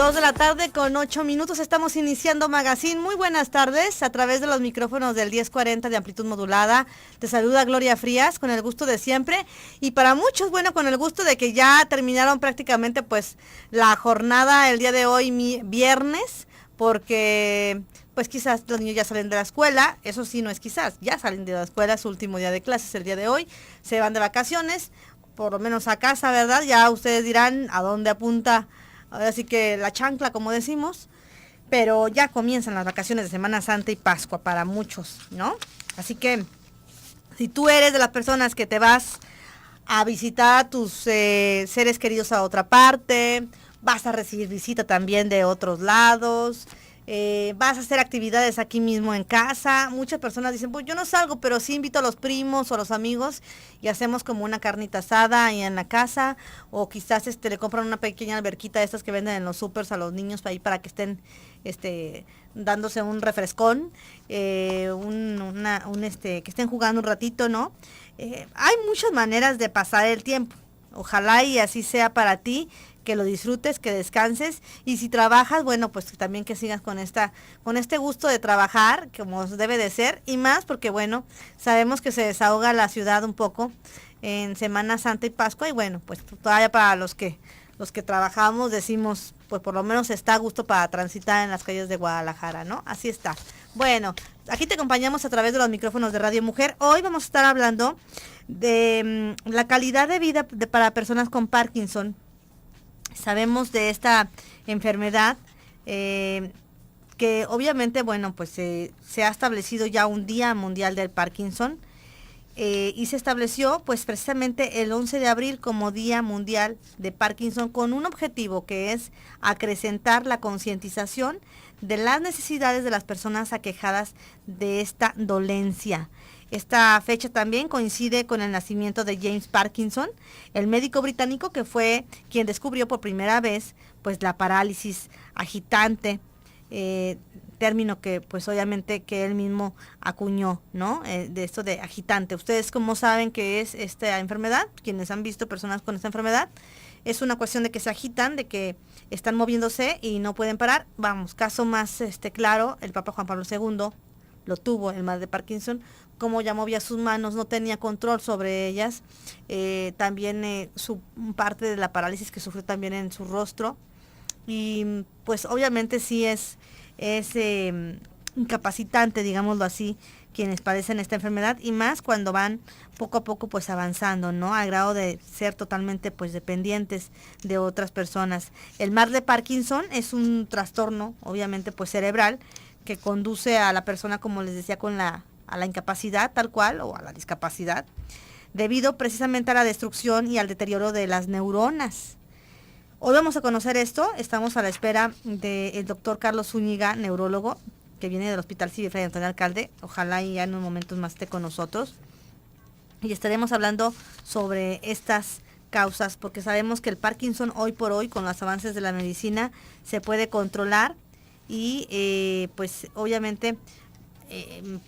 2:08 estamos iniciando Magazine. Muy buenas tardes, a través de los micrófonos del 1040 de amplitud modulada. Te saluda Gloria Frías, con el gusto de siempre. Y para muchos, bueno, con el gusto de que ya terminaron prácticamente pues la jornada el día de hoy, viernes, porque pues quizás los niños ya salen de la escuela. Eso sí, no es quizás, ya salen de la escuela, su último día de clases el día de hoy. Se van de vacaciones, por lo menos a casa, ¿verdad? Ya ustedes dirán a dónde apunta. Ahora sí que la chancla, como decimos, pero ya comienzan las vacaciones de Semana Santa y Pascua para muchos, ¿no? Así que si tú eres de las personas que te vas a visitar a tus seres queridos a otra parte, vas a recibir visita también de otros lados, vas a hacer actividades aquí mismo en casa. Muchas personas dicen, pues yo no salgo, pero sí invito a los primos o a los amigos y hacemos como una carnita asada ahí en la casa, o quizás le compran una pequeña alberquita de estas que venden en los supers a los niños ahí para que estén dándose un refrescón, que estén jugando un ratito, ¿no? Hay muchas maneras de pasar el tiempo. Ojalá y así sea para ti, que lo disfrutes, que descanses, y si trabajas, bueno, pues también que sigas con este gusto de trabajar, como debe de ser, y más porque, bueno, sabemos que se desahoga la ciudad un poco en Semana Santa y Pascua, y bueno, pues todavía para los que trabajamos decimos, pues por lo menos está a gusto para transitar en las calles de Guadalajara, ¿no? Así está. Bueno, aquí te acompañamos a través de los micrófonos de Radio Mujer. Hoy vamos a estar hablando de la calidad de vida para personas con Parkinson. Sabemos de esta enfermedad que obviamente, bueno, pues se ha establecido ya un Día Mundial del Parkinson, y se estableció pues precisamente el 11 de abril como Día Mundial de Parkinson, con un objetivo que es acrecentar la concientización de las necesidades de las personas aquejadas de esta dolencia. Esta fecha también coincide con el nacimiento de James Parkinson, el médico británico que fue quien descubrió por primera vez pues la parálisis agitante, término que pues obviamente que él mismo acuñó, ¿no? De esto de agitante. ¿Ustedes cómo saben qué es esta enfermedad? Quienes han visto personas con esta enfermedad, es una cuestión de que se agitan, de que están moviéndose y no pueden parar. Vamos, caso más claro, el Papa Juan Pablo II lo tuvo, el mal de Parkinson, como ya movía sus manos, no tenía control sobre ellas, también su parte de la parálisis que sufrió también en su rostro, y pues obviamente sí es incapacitante, digámoslo así, quienes padecen esta enfermedad, y más cuando van poco a poco pues avanzando, ¿no? Al grado de ser totalmente pues dependientes de otras personas. El mal de Parkinson es un trastorno, obviamente pues cerebral, que conduce a la persona, como les decía, a la incapacidad tal cual, o a la discapacidad, debido precisamente a la destrucción y al deterioro de las neuronas. Hoy vamos a conocer esto. Estamos a la espera del doctor Carlos Zúñiga, neurólogo, que viene del Hospital Civil Fray Antonio Alcalde. Ojalá y ya en unos momentos más esté con nosotros. Y estaremos hablando sobre estas causas, porque sabemos que el Parkinson hoy por hoy, con los avances de la medicina, se puede controlar, y pues obviamente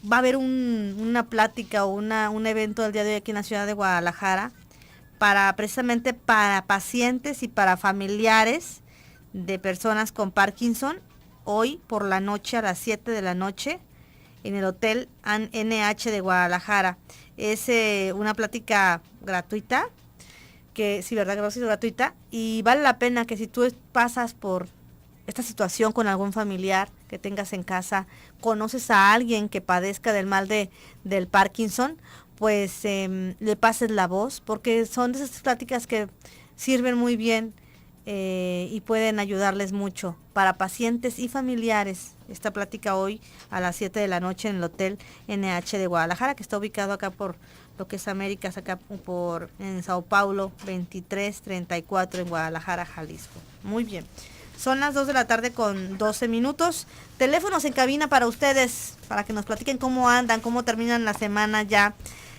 va a haber una plática o un evento el día de hoy aquí en la ciudad de Guadalajara, precisamente para pacientes y para familiares de personas con Parkinson, hoy por la noche a las 7 de la noche en el Hotel NH de Guadalajara. Es una plática gratuita, que sí, verdad, que es gratuita, y vale la pena que si tú pasas por esta situación con algún familiar que tengas en casa, conoces a alguien que padezca del mal del Parkinson, pues le pases la voz, porque son de esas pláticas que sirven muy bien, y pueden ayudarles mucho para pacientes y familiares. Esta plática hoy a las 7 de la noche en el Hotel NH de Guadalajara, que está ubicado acá por lo que es Américas, acá en Sao Paulo, 2334 en Guadalajara, Jalisco. Muy bien. Son las 2:12 p.m. Teléfonos en cabina para ustedes, para que nos platiquen cómo andan, cómo terminan la semana ya,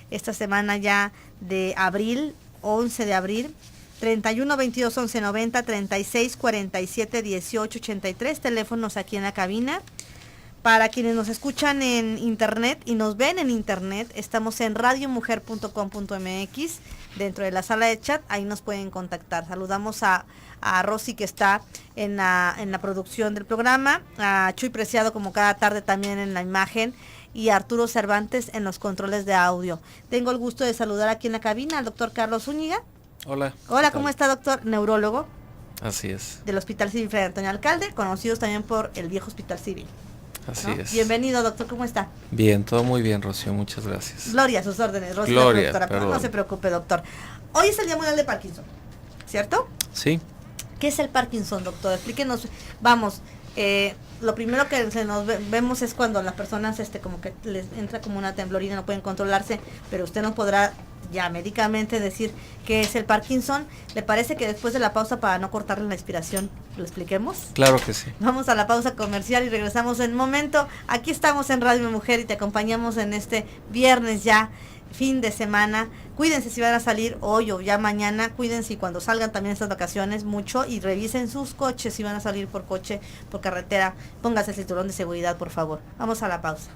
esta semana ya de abril, 11 de abril, 31 22 11 90, 36 47 18 83, teléfonos aquí en la cabina, Para quienes nos escuchan en internet y nos ven en internet, estamos en radiomujer.com.mx, dentro de la sala de chat, ahí nos pueden contactar. Saludamos a Rosy, que está en la producción del programa, a Chuy Preciado como cada tarde también en la imagen, y a Arturo Cervantes en los controles de audio. Tengo el gusto de saludar aquí en la cabina al doctor Carlos Zúñiga. Hola. Hola, ¿cómo está, doctor? Neurólogo. Así es. Del Hospital Civil Fray Antonio Alcalde, conocidos también por el viejo Hospital Civil. Así ¿no? es. Bienvenido, doctor, ¿cómo está? Bien, todo muy bien, Rocío, muchas gracias. Gloria, a sus órdenes, Rosy, Gloria, la doctora, no se preocupe, doctor. Hoy es el Día Mundial de Parkinson, ¿cierto? Sí. ¿Qué es el Parkinson, doctor? Explíquenos, vamos, lo primero que vemos es cuando las personas como que les entra como una temblorina, no pueden controlarse, pero usted nos podrá ya médicamente decir qué es el Parkinson. ¿Le parece que después de la pausa, para no cortarle la inspiración, lo expliquemos? Claro que sí. Vamos a la pausa comercial y regresamos en un momento. Aquí estamos en Radio Mujer y te acompañamos en este viernes ya, fin de semana. Cuídense si van a salir hoy o ya mañana, cuídense, y cuando salgan también estas vacaciones mucho, y revisen sus coches si van a salir por coche, por carretera. Póngase el cinturón de seguridad, por favor. Vamos a la pausa.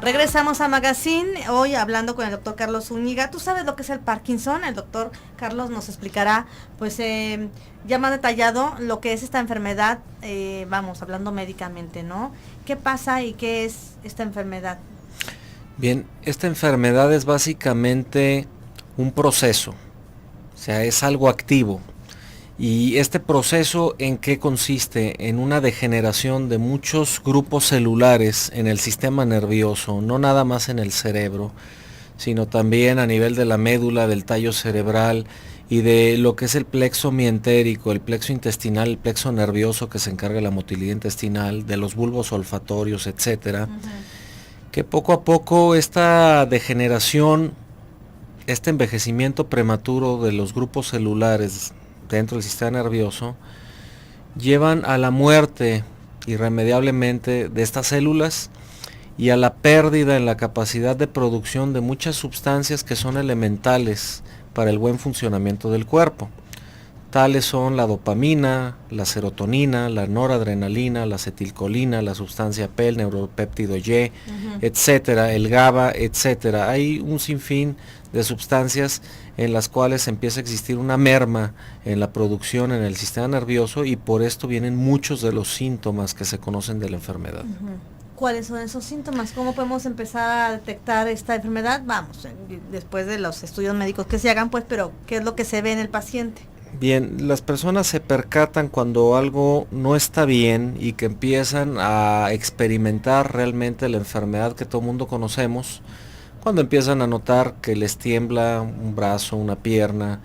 Regresamos a Magazine, hoy hablando con el doctor Carlos Zúñiga. ¿Tú sabes lo que es el Parkinson? El doctor Carlos nos explicará, pues, ya más detallado lo que es esta enfermedad, vamos, hablando médicamente, ¿no? ¿Qué pasa y qué es esta enfermedad? Bien, esta enfermedad es básicamente un proceso, o sea, es algo activo. ¿Y este proceso en qué consiste? En una degeneración de muchos grupos celulares en el sistema nervioso, no nada más en el cerebro, sino también a nivel de la médula, del tallo cerebral y de lo que es el plexo mientérico, el plexo intestinal, el plexo nervioso que se encarga de la motilidad intestinal, de los bulbos olfatorios, etcétera. Que poco a poco esta degeneración, este envejecimiento prematuro de los grupos celulares dentro del sistema nervioso, llevan a la muerte irremediablemente de estas células y a la pérdida en la capacidad de producción de muchas sustancias que son elementales para el buen funcionamiento del cuerpo. Tales son la dopamina, la serotonina, la noradrenalina, la acetilcolina, la sustancia P, el neuropéptido Y, etcétera, el GABA, etcétera. Hay un sinfín de sustancias en las cuales empieza a existir una merma en la producción en el sistema nervioso, y por esto vienen muchos de los síntomas que se conocen de la enfermedad. ¿Cuáles son esos síntomas? ¿Cómo podemos empezar a detectar esta enfermedad? Vamos, después de los estudios médicos que se hagan, pues, pero ¿qué es lo que se ve en el paciente? Bien, las personas se percatan cuando algo no está bien y que empiezan a experimentar realmente la enfermedad que todo mundo conocemos, cuando empiezan a notar que les tiembla un brazo, una pierna,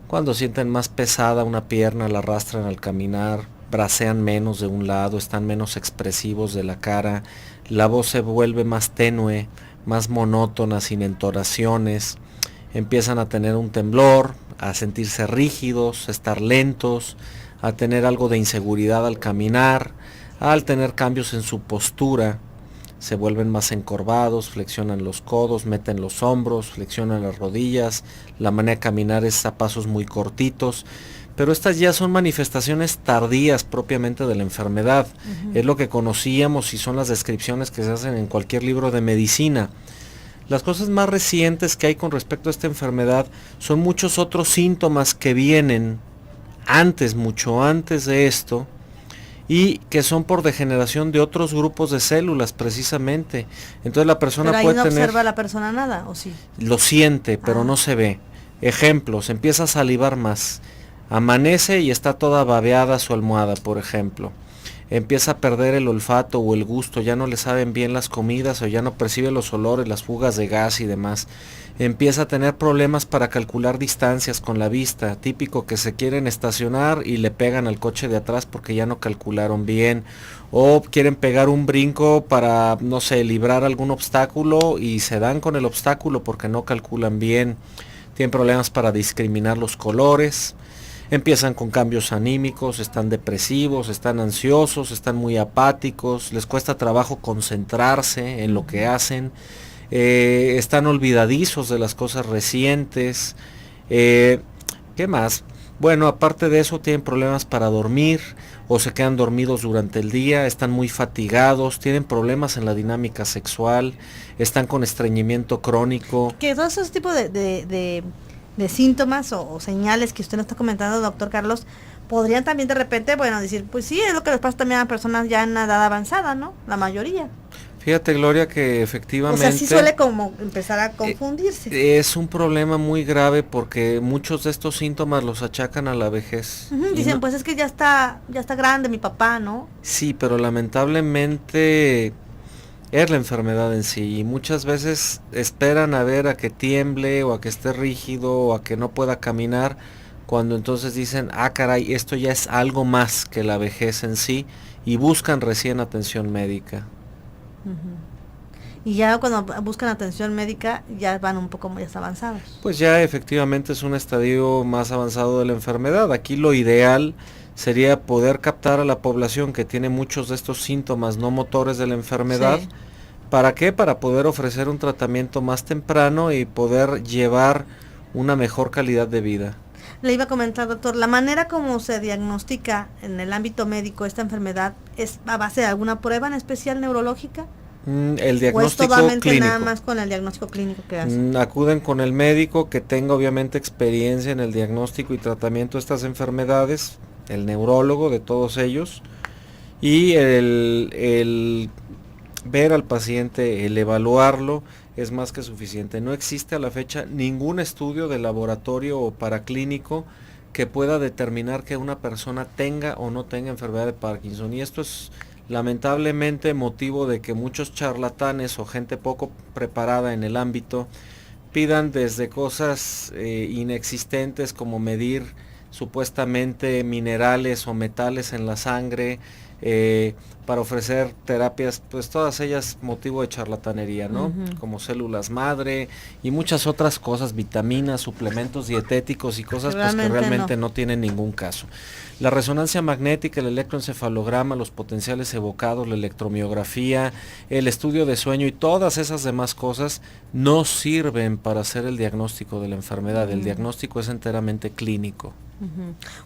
cuando sienten más pesada una pierna, la arrastran al caminar, bracean menos de un lado, están menos expresivos de la cara, la voz se vuelve más tenue, más monótona, sin entonaciones, empiezan a tener un temblor, a sentirse rígidos, a estar lentos, a tener algo de inseguridad al caminar, al tener cambios en su postura, se vuelven más encorvados, flexionan los codos, meten los hombros, flexionan las rodillas, la manera de caminar es a pasos muy cortitos, pero estas ya son manifestaciones tardías propiamente de la enfermedad. Es lo que conocíamos y son las descripciones que se hacen en cualquier libro de medicina. Las cosas más recientes que hay con respecto a esta enfermedad son muchos otros síntomas que vienen antes, mucho antes de esto, y que son por degeneración de otros grupos de células precisamente. Entonces la persona pero ahí puede no tener... observa la persona nada, ¿o sí? Lo siente, pero no se ve. Ejemplos, empieza a salivar más. Amanece y está toda babeada su almohada, por ejemplo. Empieza a perder el olfato o el gusto, ya no le saben bien las comidas o ya no percibe los olores, las fugas de gas y demás. Empieza a tener problemas para calcular distancias con la vista, típico que se quieren estacionar y le pegan al coche de atrás porque ya no calcularon bien, o quieren pegar un brinco para, no sé, librar algún obstáculo y se dan con el obstáculo porque no calculan bien. Tienen problemas para discriminar los colores. Empiezan con cambios anímicos, están depresivos, están ansiosos, están muy apáticos, les cuesta trabajo concentrarse en lo que hacen, están olvidadizos de las cosas recientes. ¿Qué más? Bueno, aparte de eso tienen problemas para dormir o se quedan dormidos durante el día, están muy fatigados, tienen problemas en la dinámica sexual, están con estreñimiento crónico. Que todos esos tipos de síntomas o señales que usted nos está comentando, doctor Carlos, podrían también de repente, bueno, decir, pues sí, es lo que les pasa también a personas ya en una edad avanzada, ¿no? La mayoría. Fíjate, Gloria, que efectivamente... O sea, sí suele como empezar a confundirse. Es un problema muy grave porque muchos de estos síntomas los achacan a la vejez. Dicen, pues es que ya está grande mi papá, ¿no? Sí, pero lamentablemente es la enfermedad en sí y muchas veces esperan a ver a que tiemble o a que esté rígido o a que no pueda caminar, cuando entonces dicen, ah caray, esto ya es algo más que la vejez en sí, y buscan recién atención médica. Y ya cuando buscan atención médica ya van un poco más avanzados. Pues ya efectivamente es un estadio más avanzado de la enfermedad. Aquí lo ideal sería poder captar a la población que tiene muchos de estos síntomas no motores de la enfermedad. Sí. ¿Para qué? Para poder ofrecer un tratamiento más temprano y poder llevar una mejor calidad de vida. Le iba a comentar, doctor, la manera como se diagnostica en el ámbito médico esta enfermedad es a base de alguna prueba en especial neurológica. El diagnóstico ¿O es totalmente clínico? Nada más con el diagnóstico clínico que hacen? Acuden con el médico que tenga obviamente experiencia en el diagnóstico y tratamiento de estas enfermedades, el neurólogo de todos ellos, y el ver al paciente, el evaluarlo, es más que suficiente. No existe a la fecha ningún estudio de laboratorio o paraclínico que pueda determinar que una persona tenga o no tenga enfermedad de Parkinson, y esto es lamentablemente motivo de que muchos charlatanes o gente poco preparada en el ámbito pidan desde cosas inexistentes como medir supuestamente minerales o metales en la sangre, para ofrecer terapias, pues todas ellas motivo de charlatanería, ¿no? Como células madre y muchas otras cosas, vitaminas, suplementos dietéticos y cosas pues que realmente no tienen ningún caso. La resonancia magnética, el electroencefalograma, los potenciales evocados, la electromiografía, el estudio de sueño y todas esas demás cosas no sirven para hacer el diagnóstico de la enfermedad. El diagnóstico es enteramente clínico.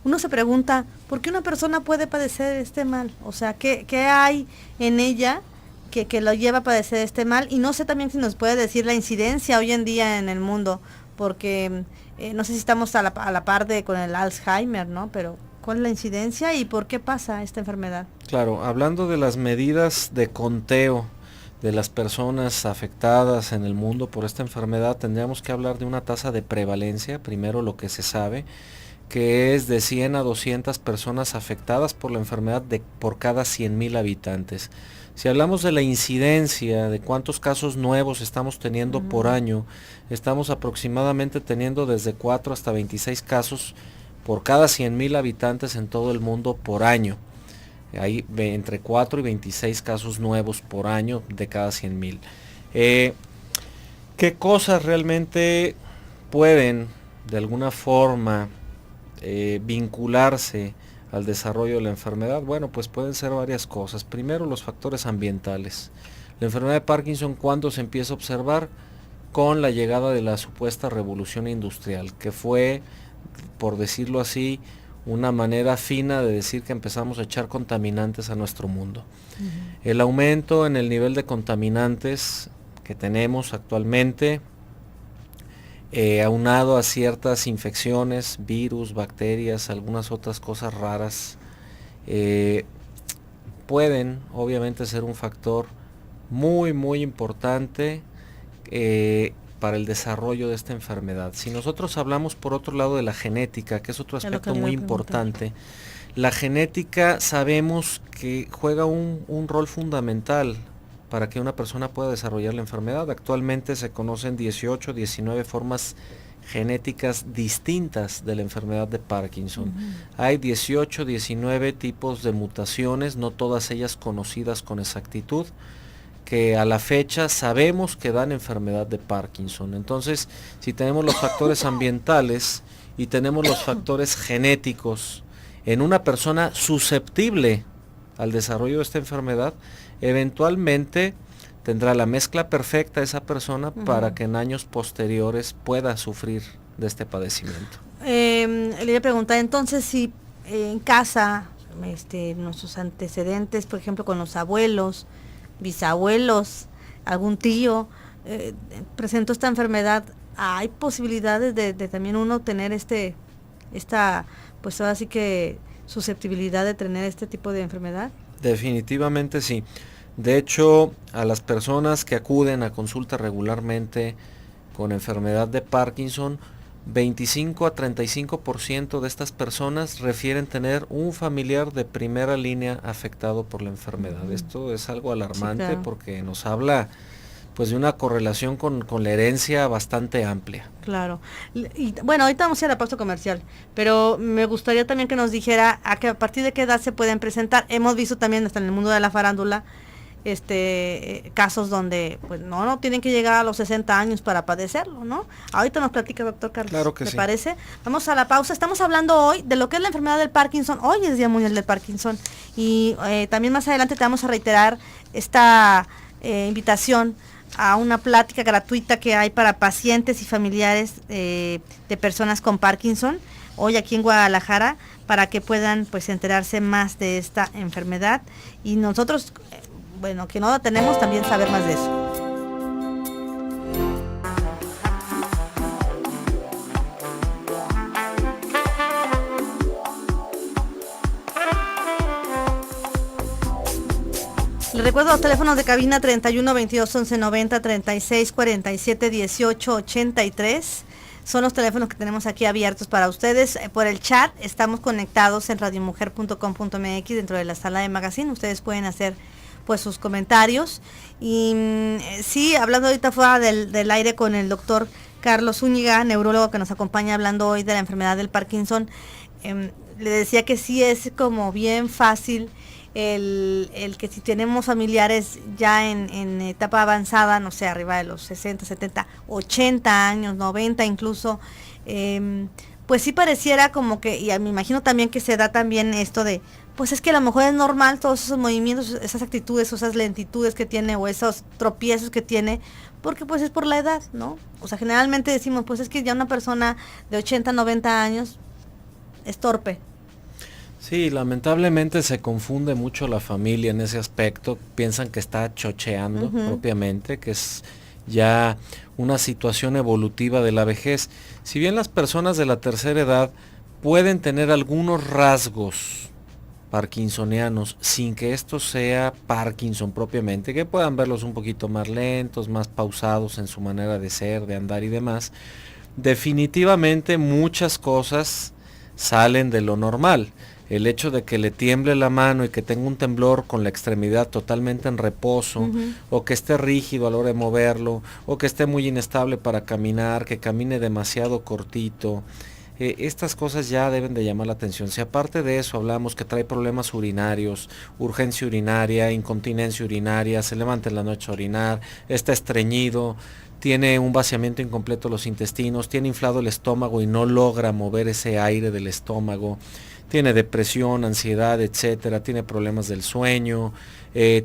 Uno se pregunta, ¿por qué una persona puede padecer este mal? O sea, ¿qué hay en ella que lo lleva a padecer este mal? Y no sé también si nos puede decir la incidencia hoy en día en el mundo, porque no sé si estamos a la par con el Alzheimer, ¿no? Pero ¿cuál es la incidencia y por qué pasa esta enfermedad? Claro, hablando de las medidas de conteo de las personas afectadas en el mundo por esta enfermedad, tendríamos que hablar de una tasa de prevalencia, primero lo que se sabe, que es de 100 a 200 personas afectadas por la enfermedad por cada 100,000 habitantes. Si hablamos de la incidencia, de cuántos casos nuevos estamos teniendo por año, estamos aproximadamente teniendo desde 4 hasta 26 casos por cada 100,000 habitantes en todo el mundo por año. Hay entre 4 y 26 casos nuevos por año de cada 100,000. ¿Qué cosas realmente pueden de alguna forma vincularse al desarrollo de la enfermedad? Bueno, pues pueden ser varias cosas. Primero, los factores ambientales. La enfermedad de Parkinson, ¿cuándo se empieza a observar? Con la llegada de la supuesta revolución industrial, que fue, por decirlo así, una manera fina de decir que empezamos a echar contaminantes a nuestro mundo. El aumento en el nivel de contaminantes que tenemos actualmente, aunado a ciertas infecciones, virus, bacterias, algunas otras cosas raras, pueden obviamente ser un factor muy muy importante para el desarrollo de esta enfermedad. Si nosotros hablamos por otro lado de la genética, que es otro aspecto muy importante, la genética sabemos que juega un rol fundamental para que una persona pueda desarrollar la enfermedad. Actualmente se conocen 18, 19 formas genéticas distintas de la enfermedad de Parkinson. Hay 18, 19 tipos de mutaciones, no todas ellas conocidas con exactitud, que a la fecha sabemos que dan enfermedad de Parkinson. Entonces, si tenemos los factores ambientales y tenemos los factores genéticos en una persona susceptible al desarrollo de esta enfermedad, eventualmente tendrá la mezcla perfecta esa persona para que en años posteriores pueda sufrir de este padecimiento. Le voy a preguntar entonces si en casa, nuestros antecedentes, por ejemplo, con los abuelos, bisabuelos, algún tío, presentó esta enfermedad, ¿hay posibilidades de también uno tener esta, pues ahora sí que susceptibilidad de tener este tipo de enfermedad? Definitivamente sí. De hecho, a las personas que acuden a consulta regularmente con enfermedad de Parkinson, 25 a 35% de estas personas refieren tener un familiar de primera línea afectado por la enfermedad. Esto es algo alarmante, sí, claro, porque nos habla pues de una correlación con la herencia bastante amplia. Claro. Y bueno, ahorita vamos a ir a la pausa comercial, pero me gustaría también que nos dijera a partir de qué edad se pueden presentar. Hemos visto también hasta en el mundo de la farándula casos donde pues no tienen que llegar a los 60 años para padecerlo, ¿no? Ahorita nos platica, doctor Carlos. Claro que ¿te sí. parece? Vamos a la pausa. Estamos hablando hoy de lo que es la enfermedad del Parkinson. Hoy es Día Mundial del Parkinson y también más adelante te vamos a reiterar esta invitación a una plática gratuita que hay para pacientes y familiares de personas con Parkinson, hoy aquí en Guadalajara, para que puedan pues enterarse más de esta enfermedad y nosotros, bueno, que no la tenemos, también saber más de eso. Les recuerdo los teléfonos de cabina 31 22 11 90, 36 47 18 83. Son los teléfonos que tenemos aquí abiertos para ustedes. Por el chat estamos conectados en radiomujer.com.mx dentro de la sala de magazine. Ustedes pueden hacer pues sus comentarios. Y sí, hablando ahorita fuera del aire con el doctor Carlos Zúñiga, neurólogo que nos acompaña hablando hoy de la enfermedad del Parkinson, le decía que sí es como bien fácil el que si tenemos familiares ya en etapa avanzada, no sé, arriba de los 60, 70, 80 años, 90 incluso, pues sí pareciera como que, y me imagino también que se da también esto de, pues es que a lo mejor es normal todos esos movimientos, esas actitudes, esas lentitudes que tiene o esos tropiezos que tiene, porque pues es por la edad, ¿no? O sea, generalmente decimos, pues es que ya una persona de 80, 90 años es torpe. Sí, lamentablemente se confunde mucho la familia en ese aspecto, piensan que está chocheando propiamente, que es ya una situación evolutiva de la vejez. Si bien las personas de la tercera edad pueden tener algunos rasgos parkinsonianos sin que esto sea Parkinson propiamente, que puedan verlos un poquito más lentos, más pausados en su manera de ser, de andar y demás, definitivamente muchas cosas salen de lo normal. El hecho de que le tiemble la mano y que tenga un temblor con la extremidad totalmente en reposo, o que esté rígido a la hora de moverlo, o que esté muy inestable para caminar, que camine demasiado cortito, estas cosas ya deben de llamar la atención. Si aparte de eso hablamos que trae problemas urinarios, urgencia urinaria, incontinencia urinaria, se levanta en la noche a orinar, está estreñido, tiene un vaciamiento incompleto de los intestinos, tiene inflado el estómago y no logra mover ese aire del estómago, tiene depresión, ansiedad, etcétera, tiene problemas del sueño,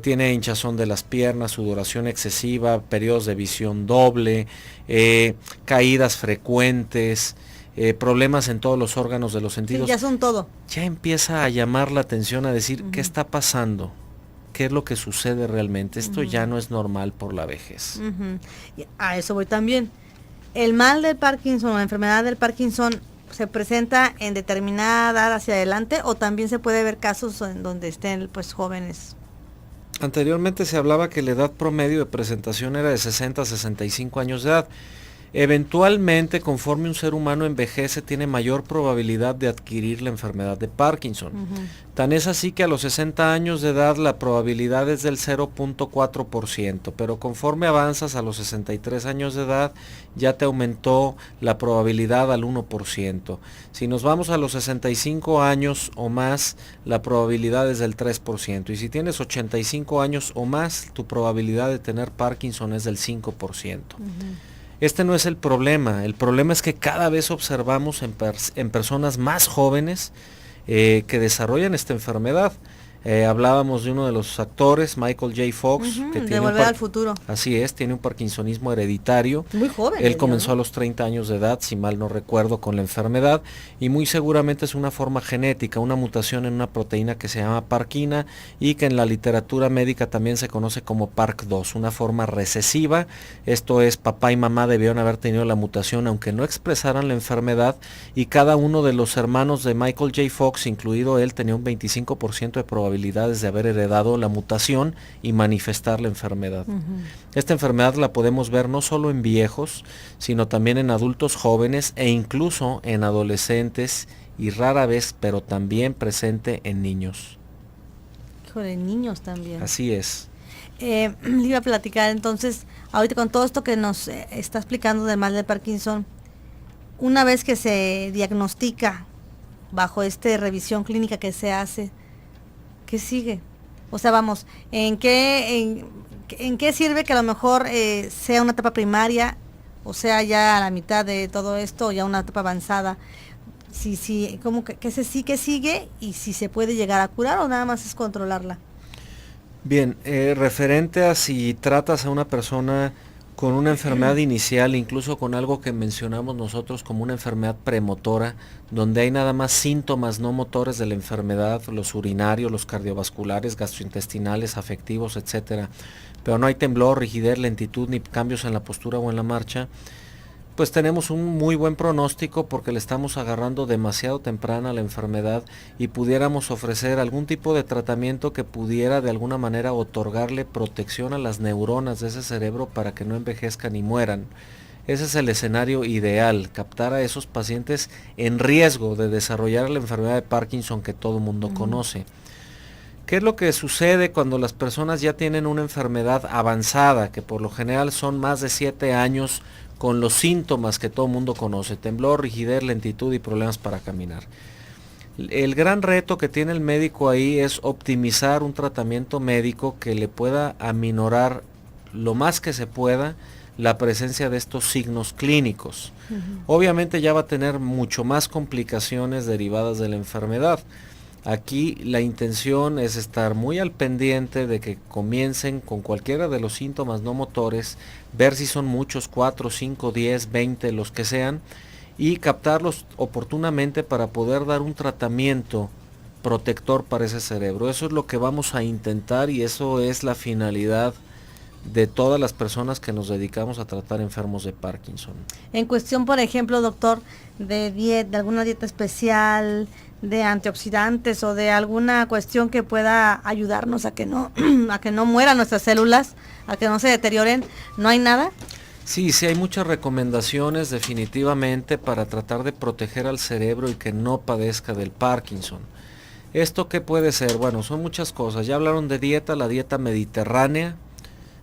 tiene hinchazón de las piernas, sudoración excesiva, periodos de visión doble, caídas frecuentes, problemas en todos los órganos de los sentidos. Sí, ya son todo. Ya empieza a llamar la atención, a decir, ¿qué está pasando? ¿Qué es lo que sucede realmente? Esto ya no es normal por la vejez. Y a eso voy también. El mal del Parkinson, la enfermedad del Parkinson, ¿se presenta en determinada edad hacia adelante o también se puede ver casos en donde estén pues jóvenes? Anteriormente se hablaba que la edad promedio de presentación era de 60 a 65 años de edad. Eventualmente, conforme un ser humano envejece, tiene mayor probabilidad de adquirir la enfermedad de Parkinson. Tan es así que a los 60 años de edad la probabilidad es del 0.4%, pero conforme avanzas a los 63 años de edad ya te aumentó la probabilidad al 1%. Si nos vamos a los 65 años o más, la probabilidad es del 3%. Y si tienes 85 años o más, tu probabilidad de tener Parkinson es del 5%. Este no es el problema es que cada vez observamos en personas más jóvenes que desarrollan esta enfermedad. Hablábamos de uno de los actores, Michael J. Fox, que de tiene Volver al Futuro. Así es, tiene un parkinsonismo hereditario. Muy joven. Él comenzó a los 30 años de edad, si mal no recuerdo, con la enfermedad, y muy seguramente es una forma genética, una mutación en una proteína que se llama parquina y que en la literatura médica también se conoce como PARC2, una forma recesiva. Esto es, papá y mamá debieron haber tenido la mutación aunque no expresaran la enfermedad, y cada uno de los hermanos de Michael J. Fox, incluido él, tenía un 25% de probabilidades de haber heredado la mutación y manifestar la enfermedad. Esta enfermedad la podemos ver no solo en viejos, sino también en adultos jóvenes e incluso en adolescentes, y rara vez, pero también presente en niños. Híjole, niños también. Así es. Le iba a platicar entonces, ahorita con todo esto que nos está explicando del mal de Parkinson, una vez que se diagnostica bajo esta revisión clínica que se hace, ¿qué sigue? O sea, vamos, ¿en qué sirve que a lo mejor sea una etapa primaria, o sea, ya a la mitad de todo esto, o ya una etapa avanzada? Sí, ¿cómo que sigue? Y si se puede llegar a curar o nada más es controlarla. Bien, referente a si tratas a una persona con una enfermedad inicial, incluso con algo que mencionamos nosotros como una enfermedad premotora, donde hay nada más síntomas no motores de la enfermedad, los urinarios, los cardiovasculares, gastrointestinales, afectivos, etcétera, pero no hay temblor, rigidez, lentitud ni cambios en la postura o en la marcha, pues tenemos un muy buen pronóstico porque le estamos agarrando demasiado temprana la enfermedad y pudiéramos ofrecer algún tipo de tratamiento que pudiera de alguna manera otorgarle protección a las neuronas de ese cerebro para que no envejezcan y mueran. Ese es el escenario ideal, captar a esos pacientes en riesgo de desarrollar la enfermedad de Parkinson que todo el mundo conoce. ¿Qué es lo que sucede cuando las personas ya tienen una enfermedad avanzada, que por lo general son más de 7 años con los síntomas que todo el mundo conoce: temblor, rigidez, lentitud y problemas para caminar? El gran reto que tiene el médico ahí es optimizar un tratamiento médico que le pueda aminorar lo más que se pueda la presencia de estos signos clínicos. Obviamente ya va a tener mucho más complicaciones derivadas de la enfermedad. Aquí la intención es estar muy al pendiente de que comiencen con cualquiera de los síntomas no motores, ver si son muchos, 4, 5, 10, 20, los que sean, y captarlos oportunamente para poder dar un tratamiento protector para ese cerebro. Eso es lo que vamos a intentar y eso es la finalidad de todas las personas que nos dedicamos a tratar enfermos de Parkinson. En cuestión, por ejemplo, doctor, de alguna dieta especial, de antioxidantes o de alguna cuestión que pueda ayudarnos a que no a que no mueran nuestras células, a que no se deterioren, ¿no hay nada? Sí, hay muchas recomendaciones definitivamente para tratar de proteger al cerebro y que no padezca del Parkinson. ¿Esto qué puede ser? Bueno, son muchas cosas. Ya hablaron de dieta, la dieta mediterránea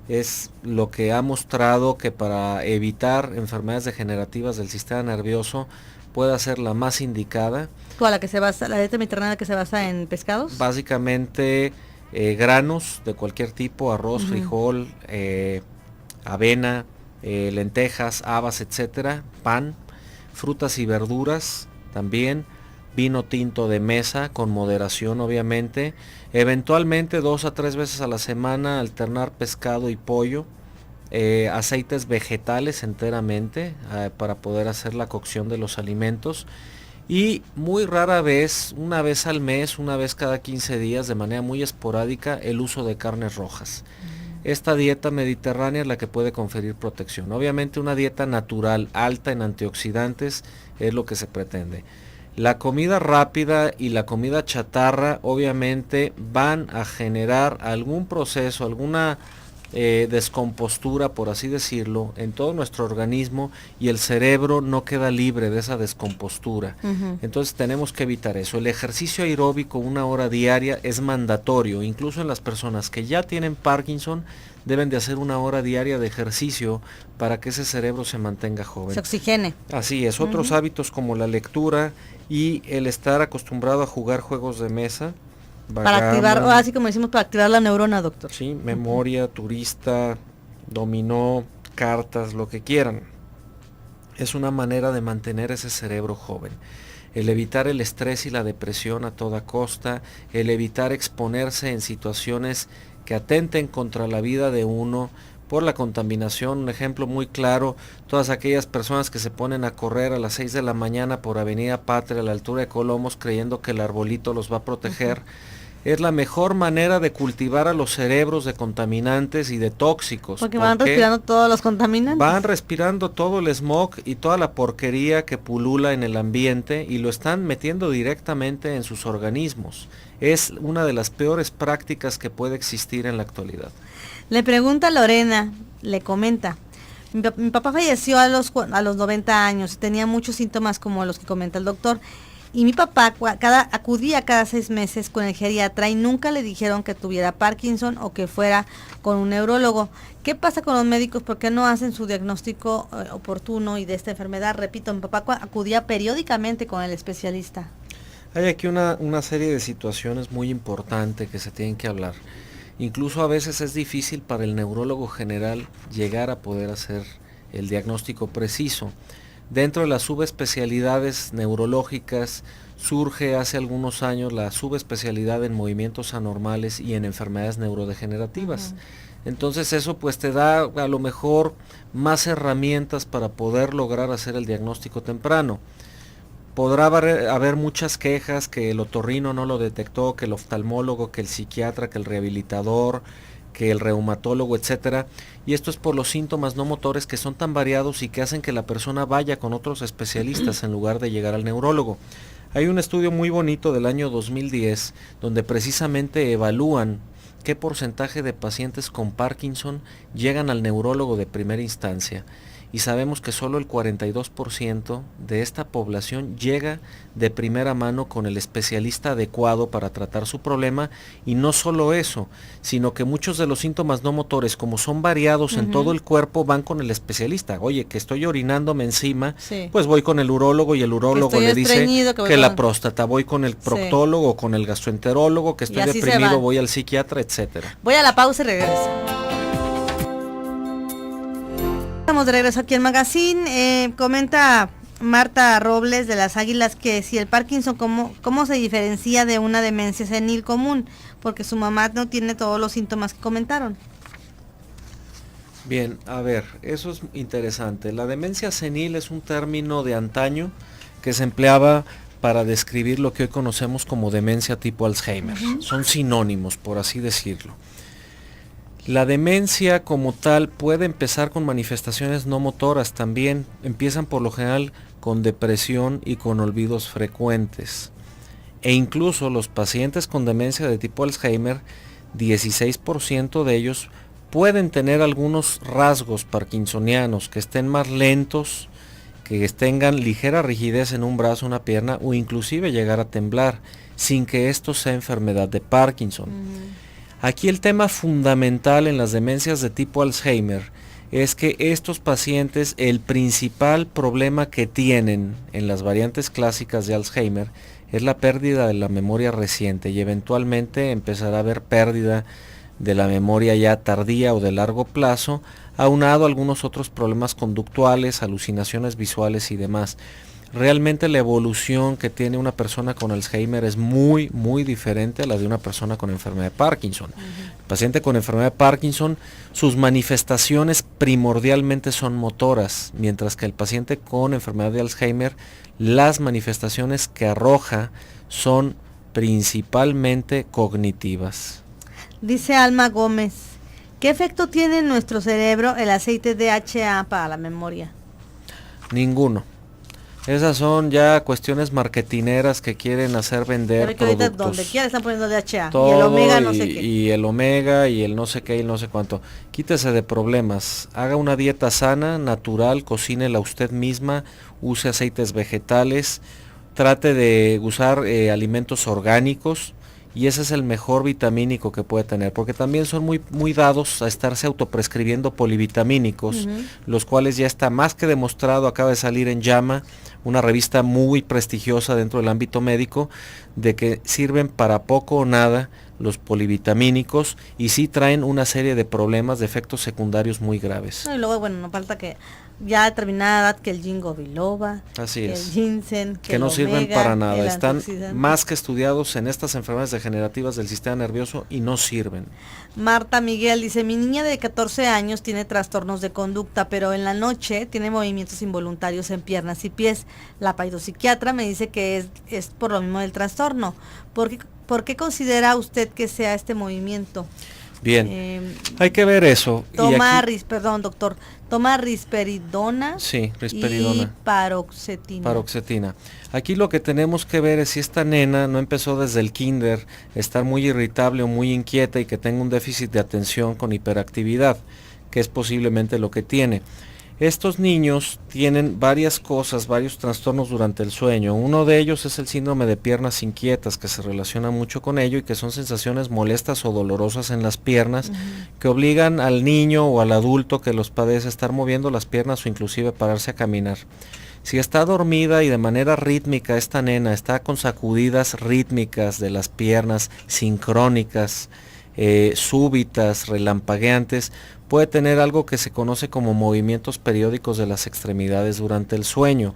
es lo que ha mostrado que para evitar enfermedades degenerativas del sistema nervioso puede ser la más indicada. ¿Cuál? La dieta mediterránea que se basa en pescados? Básicamente granos de cualquier tipo, arroz, frijol, avena, lentejas, habas, etcétera, pan, frutas y verduras también, vino tinto de mesa con moderación obviamente, eventualmente 2 a 3 veces a la semana alternar pescado y pollo, aceites vegetales enteramente para poder hacer la cocción de los alimentos, y muy rara vez, una vez al mes, una vez cada 15 días, de manera muy esporádica, el uso de carnes rojas. Esta dieta mediterránea es la que puede conferir protección. Obviamente una dieta natural alta en antioxidantes es lo que se pretende. La comida rápida y la comida chatarra obviamente van a generar algún proceso, alguna descompostura, por así decirlo, en todo nuestro organismo, y el cerebro no queda libre de esa descompostura. Entonces tenemos que evitar eso. El ejercicio aeróbico 1 hora diaria es mandatorio, incluso en las personas que ya tienen Parkinson deben de hacer 1 hora diaria de ejercicio para que ese cerebro se mantenga joven. Se oxigene. Así es. Otros hábitos como la lectura y el estar acostumbrado a jugar juegos de mesa. Para activar, así como decimos, para activar la neurona, doctor. Sí, memoria, turista, dominó, cartas, lo que quieran. Es una manera de mantener ese cerebro joven. el evitar el estrés y la depresión a toda costa, el evitar exponerse en situaciones que atenten contra la vida de uno por la contaminación. Un ejemplo muy claro, todas aquellas personas que se ponen a correr a las 6 de la mañana por Avenida Patria a la altura de Colomos creyendo que el arbolito los va a proteger. Es la mejor manera de cultivar a los cerebros de contaminantes y de tóxicos. Porque van respirando todos los contaminantes. Van respirando todo el smog y toda la porquería que pulula en el ambiente y lo están metiendo directamente en sus organismos. Es una de las peores prácticas que puede existir en la actualidad. Le pregunta Lorena, le comenta, mi papá falleció a los 90 años, tenía muchos síntomas como los que comenta el doctor. Y mi papá acudía cada 6 meses con el geriatra y nunca le dijeron que tuviera Parkinson o que fuera con un neurólogo. ¿Qué pasa con los médicos? ¿Por qué no hacen su diagnóstico oportuno y de esta enfermedad? Repito, mi papá acudía periódicamente con el especialista. Hay aquí una serie de situaciones muy importantes que se tienen que hablar. Incluso a veces es difícil para el neurólogo general llegar a poder hacer el diagnóstico preciso. Dentro de las subespecialidades neurológicas surge hace algunos años la subespecialidad en movimientos anormales y en enfermedades neurodegenerativas. Entonces eso pues te da a lo mejor más herramientas para poder lograr hacer el diagnóstico temprano. Podrá haber muchas quejas que el otorrino no lo detectó, que el oftalmólogo, que el psiquiatra, que el rehabilitador, que el reumatólogo, etcétera, y esto es por los síntomas no motores que son tan variados y que hacen que la persona vaya con otros especialistas en lugar de llegar al neurólogo. Hay un estudio muy bonito del año 2010 donde precisamente evalúan qué porcentaje de pacientes con Parkinson llegan al neurólogo de primera instancia. Y sabemos que solo el 42% de esta población llega de primera mano con el especialista adecuado para tratar su problema, y no solo eso, sino que muchos de los síntomas no motores, como son variados en todo el cuerpo, van con el especialista. Oye, que estoy orinándome encima, pues voy con el urólogo y el urólogo le dice que la próstata, voy con el proctólogo, con el gastroenterólogo, que estoy deprimido, voy al psiquiatra, etcétera. Voy a la pausa y regreso. Estamos de regreso aquí en Magazine. Comenta Marta Robles de las Águilas que si el Parkinson, ¿cómo se diferencia de una demencia senil común? Porque su mamá no tiene todos los síntomas que comentaron. Bien, a ver, eso es interesante. La demencia senil es un término de antaño que se empleaba para describir lo que hoy conocemos como demencia tipo Alzheimer. Son sinónimos, por así decirlo. La demencia como tal puede empezar con manifestaciones no motoras también. Empiezan por lo general con depresión y con olvidos frecuentes. E incluso los pacientes con demencia de tipo Alzheimer, 16% de ellos pueden tener algunos rasgos parkinsonianos, que estén más lentos, que tengan ligera rigidez en un brazo, una pierna, o inclusive llegar a temblar, sin que esto sea enfermedad de Parkinson. Aquí el tema fundamental en las demencias de tipo Alzheimer es que estos pacientes, el principal problema que tienen en las variantes clásicas de Alzheimer es la pérdida de la memoria reciente, y eventualmente empezará a haber pérdida de la memoria ya tardía o de largo plazo, aunado a algunos otros problemas conductuales, alucinaciones visuales y demás. Realmente la evolución que tiene una persona con Alzheimer es muy, muy diferente a la de una persona con enfermedad de Parkinson. El paciente con enfermedad de Parkinson, sus manifestaciones primordialmente son motoras, mientras que el paciente con enfermedad de Alzheimer, las manifestaciones que arroja son principalmente cognitivas. Dice Alma Gómez, ¿qué efecto tiene en nuestro cerebro el aceite DHA para la memoria? Ninguno. Esas son ya cuestiones marketineras que quieren hacer vender productos. Donde quiera están poniendo DHA. Todo, y el omega no sé qué. Y el omega y el no sé qué y el no sé cuánto. Quítese de problemas. Haga una dieta sana, natural, cocínela usted misma, use aceites vegetales, trate de usar alimentos orgánicos, y ese es el mejor vitamínico que puede tener, porque también son muy dados a estarse autoprescribiendo polivitamínicos, los cuales ya está más que demostrado. Acaba de salir en JAMA, una revista muy prestigiosa dentro del ámbito médico, de que sirven para poco o nada los polivitamínicos, y sí traen una serie de problemas, de efectos secundarios muy graves. No, y luego, bueno, no falta que ya determinada edad, que el ginkgo biloba, Así que es. el ginseng, Que el no sirven omega, para nada, el están antioxidante. más que estudiados en estas enfermedades degenerativas del sistema nervioso y no sirven. Marta Miguel dice, mi niña de 14 años tiene trastornos de conducta, pero en la noche tiene movimientos involuntarios en piernas y pies. La psiquiatra me dice que es por lo mismo del trastorno. ¿Por qué considera usted que sea este movimiento? Bien, hay que ver eso. Perdón, doctor, toma risperidona, sí, risperidona y paroxetina. Paroxetina. Aquí lo que tenemos que ver es si esta nena no empezó desde el kinder a estar muy irritable o muy inquieta y que tenga un déficit de atención con hiperactividad, que es posiblemente lo que tiene. Estos niños tienen varias cosas, varios trastornos durante el sueño. Uno de ellos es el síndrome de piernas inquietas, que se relaciona mucho con ello y que son sensaciones molestas o dolorosas en las piernas, que obligan al niño o al adulto que los padece a estar moviendo las piernas o inclusive pararse a caminar. Si está dormida y de manera rítmica esta nena está con sacudidas rítmicas de las piernas, sincrónicas, súbitas, relampagueantes, puede tener algo que se conoce como movimientos periódicos de las extremidades durante el sueño.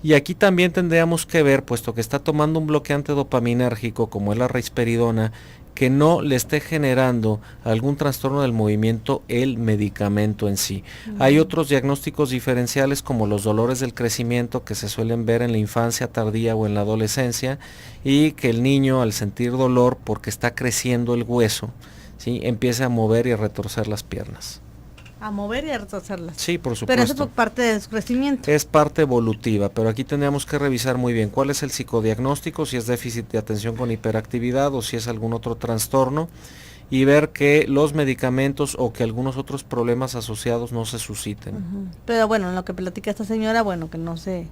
Y aquí también tendríamos que ver, puesto que está tomando un bloqueante dopaminérgico como es la risperidona, que no le esté generando algún trastorno del movimiento el medicamento en sí. Hay otros diagnósticos diferenciales como los dolores del crecimiento que se suelen ver en la infancia tardía o en la adolescencia, y que el niño, al sentir dolor porque está creciendo el hueso, ¿sí?, empieza a mover y a retorcer las piernas. A mover y a retorcerlas. Sí, por supuesto. Pero eso es por parte de su crecimiento. Es parte evolutiva, pero aquí tendríamos que revisar muy bien cuál es el psicodiagnóstico, si es déficit de atención con hiperactividad o si es algún otro trastorno, y ver que los medicamentos o que algunos otros problemas asociados no se susciten. Pero bueno, en lo que platica esta señora, bueno, que no se...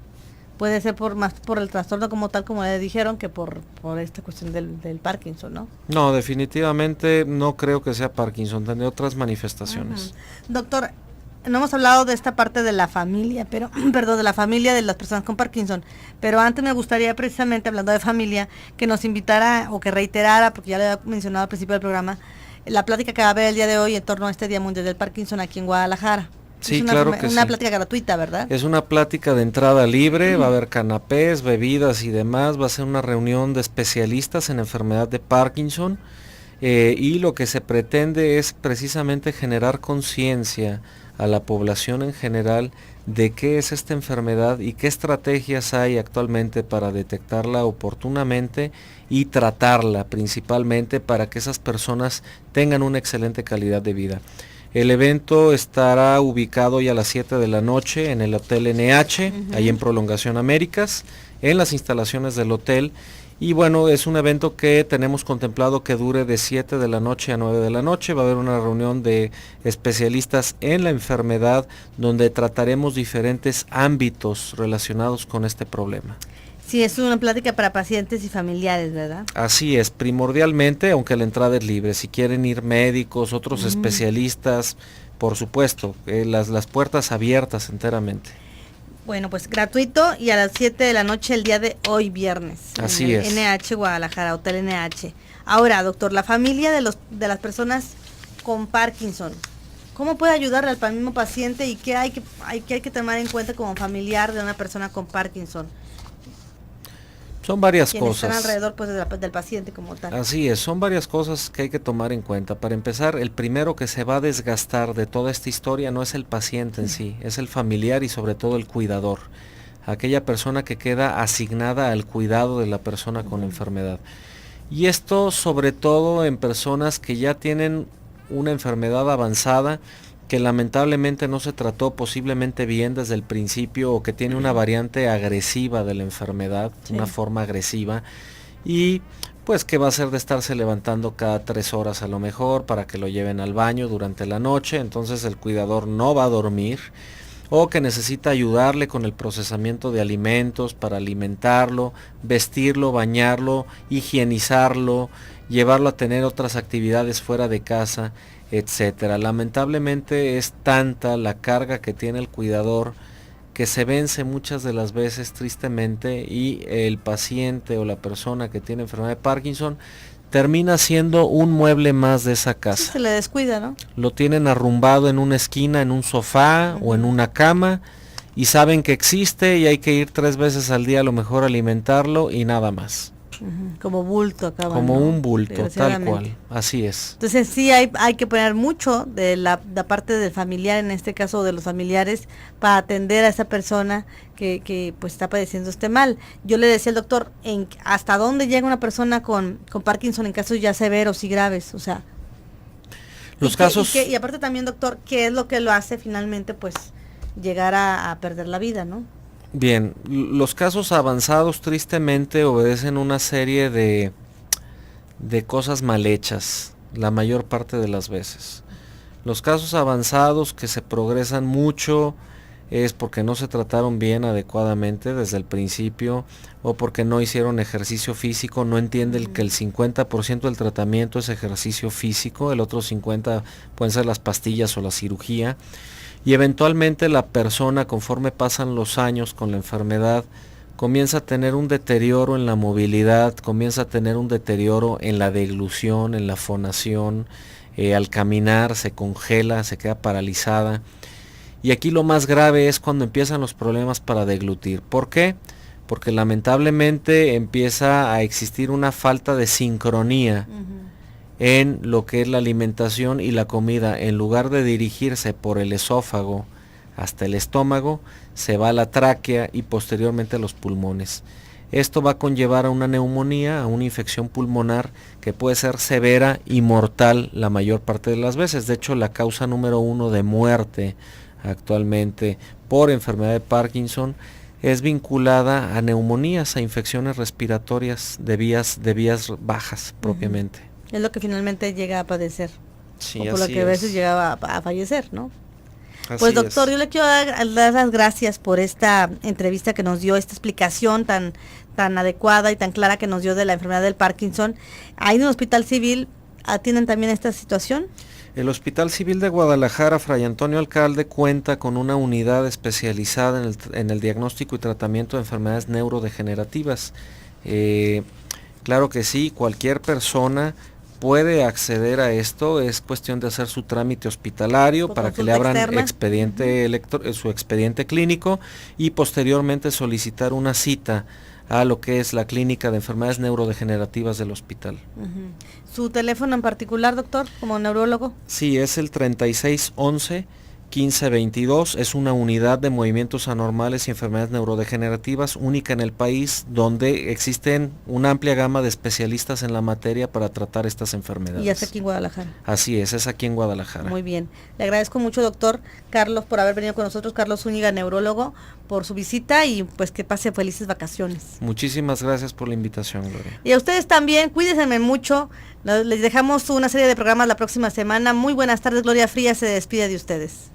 Puede ser más por el trastorno como tal, como le dijeron, que por esta cuestión del Parkinson, ¿no? No, definitivamente no creo que sea Parkinson, tendrá otras manifestaciones. Doctor, no hemos hablado de esta parte de la familia, pero, perdón, de la familia de las personas con Parkinson, pero antes me gustaría precisamente, hablando de familia, que nos invitara o que reiterara, porque ya le había mencionado al principio del programa, la plática que va a haber el día de hoy en torno a este Día Mundial del Parkinson aquí en Guadalajara. Sí, claro que sí. Una plática gratuita, ¿verdad? Es una plática de entrada libre, va a haber canapés, bebidas y demás, va a ser una reunión de especialistas en enfermedad de Parkinson, y lo que se pretende es precisamente generar conciencia a la población en general de qué es esta enfermedad y qué estrategias hay actualmente para detectarla oportunamente y tratarla principalmente para que esas personas tengan una excelente calidad de vida. El evento estará ubicado hoy a las 7 de la noche en el Hotel NH, ahí en Prolongación Américas, en las instalaciones del hotel. Y bueno, es un evento que tenemos contemplado que dure de 7 de la noche a 9 de la noche. Va a haber una reunión de especialistas en la enfermedad donde trataremos diferentes ámbitos relacionados con este problema. Sí, es una plática para pacientes y familiares, ¿verdad? Así es, primordialmente, aunque la entrada es libre. Si quieren ir médicos, otros especialistas, por supuesto, las puertas abiertas enteramente. Bueno, pues gratuito y a las 7 de la noche el día de hoy, viernes. Así es. NH Guadalajara, Hotel NH. Ahora, doctor, la familia de las personas con Parkinson, ¿cómo puede ayudarle al mismo paciente y qué hay que tomar en cuenta como familiar de una persona con Parkinson? Son varias Quienes cosas. Están alrededor pues del paciente como tal. Así es, son varias cosas que hay que tomar en cuenta. Para empezar, el primero que se va a desgastar de toda esta historia no es el paciente en sí, es el familiar y sobre todo el cuidador, aquella persona que queda asignada al cuidado de la persona con enfermedad. Y esto sobre todo en personas que ya tienen una enfermedad avanzada, que lamentablemente no se trató posiblemente bien desde el principio o que tiene una variante agresiva de la enfermedad, una forma agresiva, y pues que va a ser de estarse levantando cada 3 horas a lo mejor para que lo lleven al baño durante la noche, entonces el cuidador no va a dormir, o que necesita ayudarle con el procesamiento de alimentos para alimentarlo, vestirlo, bañarlo, higienizarlo, llevarlo a tener otras actividades fuera de casa, etcétera. Lamentablemente es tanta la carga que tiene el cuidador que se vence muchas de las veces tristemente, y el paciente o la persona que tiene enfermedad de Parkinson termina siendo un mueble más de esa casa. Sí, se le descuida, ¿no? Lo tienen arrumbado en una esquina, en un sofá o en una cama, y saben que existe y hay que ir 3 veces al día a lo mejor a alimentarlo y nada más. Como bulto acaba, Como ¿no? un bulto, tal cual, así es. Entonces sí hay que poner mucho de la parte del familiar, en este caso de los familiares, para atender a esa persona que pues está padeciendo este mal. Yo le decía al doctor, ¿hasta dónde llega una persona con Parkinson en casos ya severos y graves? O sea, los casos... y aparte también, doctor, ¿qué es lo que lo hace finalmente pues llegar a perder la vida, ¿no? Bien, los casos avanzados tristemente obedecen una serie de cosas mal hechas, la mayor parte de las veces. Los casos avanzados que se progresan mucho es porque no se trataron bien adecuadamente desde el principio, o porque no hicieron ejercicio físico, no entienden que el 50% del tratamiento es ejercicio físico, el otro 50% pueden ser las pastillas o la cirugía. Y eventualmente la persona, conforme pasan los años con la enfermedad, comienza a tener un deterioro en la movilidad, comienza a tener un deterioro en la deglución, en la fonación, al caminar se congela, se queda paralizada. Y aquí lo más grave es cuando empiezan los problemas para deglutir. ¿Por qué? Porque lamentablemente empieza a existir una falta de sincronía en lo que es la alimentación y la comida. En lugar de dirigirse por el esófago hasta el estómago, se va a la tráquea y posteriormente a los pulmones. Esto va a conllevar a una neumonía, a una infección pulmonar que puede ser severa y mortal la mayor parte de las veces. De hecho, la causa número 1 de muerte actualmente por enfermedad de Parkinson es vinculada a neumonías, a infecciones respiratorias de vías bajas propiamente. Es lo que finalmente llega a padecer, sí, o por lo que a veces llegaba a fallecer, ¿no? Así pues doctor, es. yo le quiero dar las gracias por esta entrevista que nos dio, esta explicación tan adecuada y tan clara que nos dio de la enfermedad del Parkinson. Ahí en el Hospital Civil atienden también esta situación. El Hospital Civil de Guadalajara, Fray Antonio Alcalde, cuenta con una unidad especializada en el diagnóstico y tratamiento de enfermedades neurodegenerativas. Claro que sí, cualquier persona puede acceder a esto, es cuestión de hacer su trámite hospitalario para que le abran su expediente clínico y posteriormente solicitar una cita a lo que es la clínica de enfermedades neurodegenerativas del hospital. ¿Su teléfono en particular, doctor, como neurólogo? Sí, es el 3611-1522, es una unidad de movimientos anormales y enfermedades neurodegenerativas única en el país, donde existen una amplia gama de especialistas en la materia para tratar estas enfermedades. Y es aquí en Guadalajara. Así es aquí en Guadalajara. Muy bien, le agradezco mucho, doctor Carlos, por haber venido con nosotros, Carlos Zúñiga, neurólogo, por su visita y pues que pase felices vacaciones. Muchísimas gracias por la invitación, Gloria. Y a ustedes también, cuídense mucho, les dejamos una serie de programas la próxima semana. Muy buenas tardes, Gloria Frías se despide de ustedes.